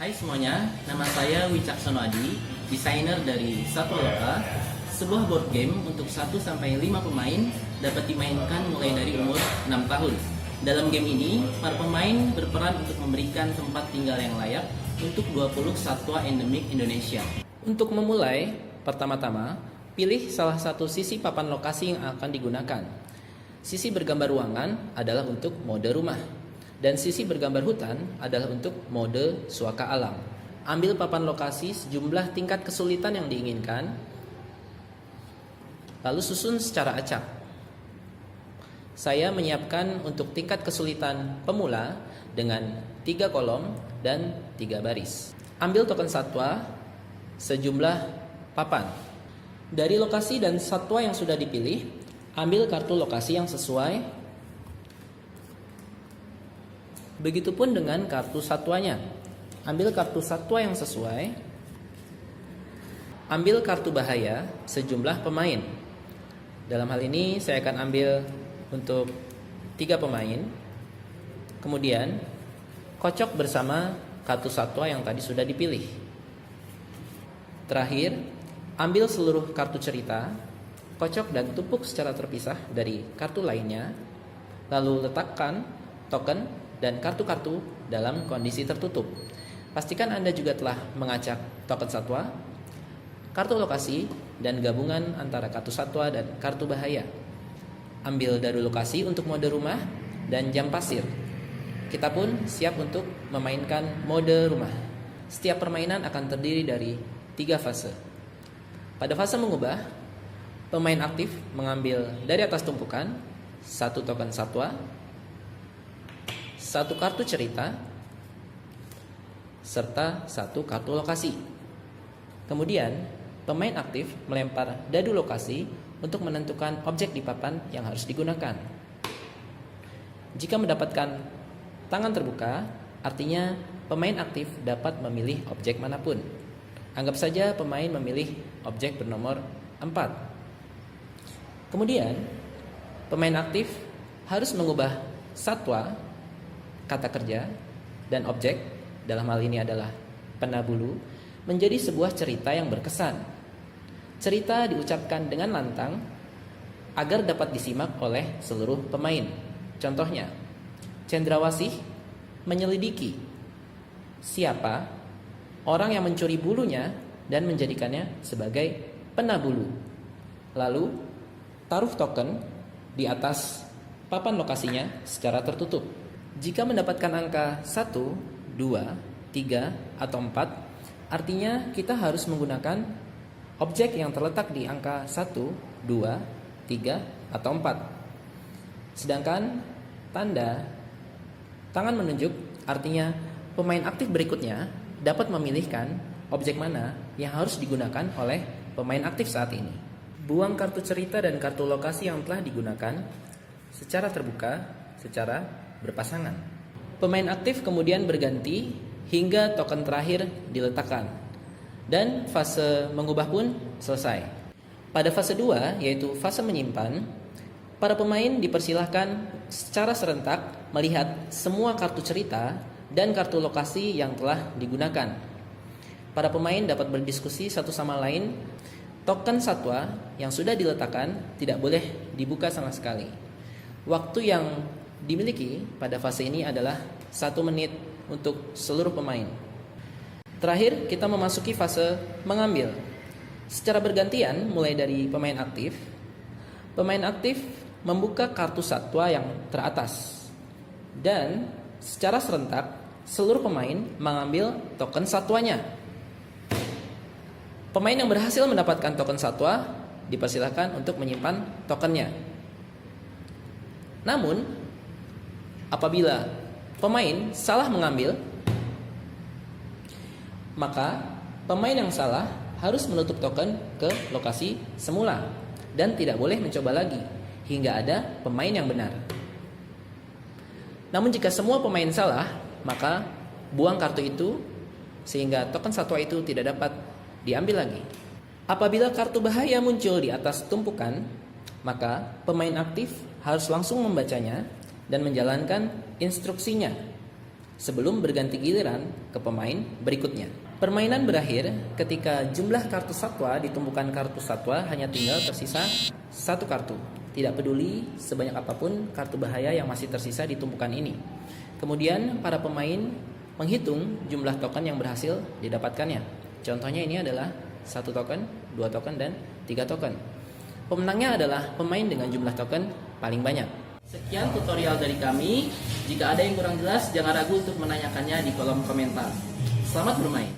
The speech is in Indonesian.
Hai semuanya, nama saya Wicaksono Adi, desainer dari Satwa Loka, sebuah board game untuk 1-5 pemain dapat dimainkan mulai dari umur 6 tahun. Dalam game ini, para pemain berperan untuk memberikan tempat tinggal yang layak untuk 20 satwa endemik Indonesia. Untuk memulai, pertama-tama, pilih salah satu sisi papan lokasi yang akan digunakan. Sisi bergambar ruangan adalah untuk mode rumah, dan sisi bergambar hutan adalah untuk mode suaka alam. Ambil papan lokasi sejumlah tingkat kesulitan yang diinginkan, lalu susun secara acak. Saya menyiapkan untuk tingkat kesulitan pemula dengan 3 kolom dan 3 baris. Ambil token satwa sejumlah papan. Dari lokasi dan satwa yang sudah dipilih, ambil kartu lokasi yang sesuai. Begitupun dengan kartu satwanya. Ambil kartu satwa yang sesuai. Ambil kartu bahaya sejumlah pemain. Dalam hal ini saya akan ambil untuk 3 pemain. Kemudian kocok bersama kartu satwa yang tadi sudah dipilih. Terakhir, ambil seluruh kartu cerita, kocok dan tumpuk secara terpisah dari kartu lainnya. Lalu letakkan token dan kartu-kartu dalam kondisi tertutup. Pastikan Anda juga telah mengacak token satwa, kartu lokasi, dan gabungan antara kartu satwa dan kartu bahaya. Ambil dari lokasi untuk mode rumah dan jam pasir. Kita pun siap untuk memainkan mode rumah. Setiap permainan akan terdiri dari 3 fase. Pada fase mengubah, pemain aktif mengambil dari atas tumpukan 1 token satwa, 1 kartu cerita, serta 1 kartu lokasi. Kemudian, pemain aktif melempar dadu lokasi untuk menentukan objek di papan yang harus digunakan. Jika mendapatkan tangan terbuka, artinya pemain aktif dapat memilih objek manapun. Anggap saja pemain memilih objek bernomor 4. Kemudian, pemain aktif harus mengubah satwa, kata kerja, dan objek, dalam hal ini adalah penabulu, menjadi sebuah cerita yang berkesan. Cerita diucapkan dengan lantang agar dapat disimak oleh seluruh pemain. Contohnya, cendrawasih menyelidiki siapa orang yang mencuri bulunya dan menjadikannya sebagai penabulu. Lalu, taruh token di atas papan lokasinya secara tertutup. Jika mendapatkan angka 1, 2, 3, atau 4, artinya kita harus menggunakan objek yang terletak di angka 1, 2, 3, atau 4. Sedangkan tanda tangan menunjuk artinya pemain aktif berikutnya dapat memilihkan objek mana yang harus digunakan oleh pemain aktif saat ini. Buang kartu cerita dan kartu lokasi yang telah digunakan secara terbuka, secara berpasangan. Pemain aktif kemudian berganti hingga token terakhir diletakkan. Dan fase mengubah pun selesai. Pada fase 2, yaitu fase menyimpan, para pemain dipersilahkan secara serentak melihat semua kartu cerita dan kartu lokasi yang telah digunakan. Para pemain dapat berdiskusi satu sama lain. Token satwa yang sudah diletakkan tidak boleh dibuka sama sekali. Waktu yang dimiliki pada fase ini adalah 1 menit untuk seluruh pemain. Terakhir, kita memasuki fase mengambil. Secara bergantian, mulai dari pemain aktif. Pemain aktif membuka kartu satwa yang teratas. Dan secara serentak, seluruh pemain mengambil token satwanya. Pemain yang berhasil mendapatkan token satwa dipersilakan untuk menyimpan tokennya. Namun, apabila pemain salah mengambil, maka pemain yang salah harus menutup token ke lokasi semula dan tidak boleh mencoba lagi hingga ada pemain yang benar. Namun jika semua pemain salah, maka buang kartu itu sehingga token satwa itu tidak dapat diambil lagi. Apabila kartu bahaya muncul di atas tumpukan, maka pemain aktif harus langsung membacanya dan menjalankan instruksinya. sebelum berganti giliran ke pemain berikutnya. Permainan berakhir ketika jumlah kartu satwa di tumpukan kartu satwa hanya tinggal tersisa satu kartu. Tidak peduli sebanyak apapun kartu bahaya yang masih tersisa di tumpukan ini. Kemudian para pemain menghitung jumlah token yang berhasil didapatkannya. Contohnya ini adalah 1 token, 2 token, dan 3 token. Pemenangnya adalah pemain dengan jumlah token paling banyak. Sekian tutorial dari kami. Jika ada yang kurang jelas, jangan ragu untuk menanyakannya di kolom komentar. Selamat bermain.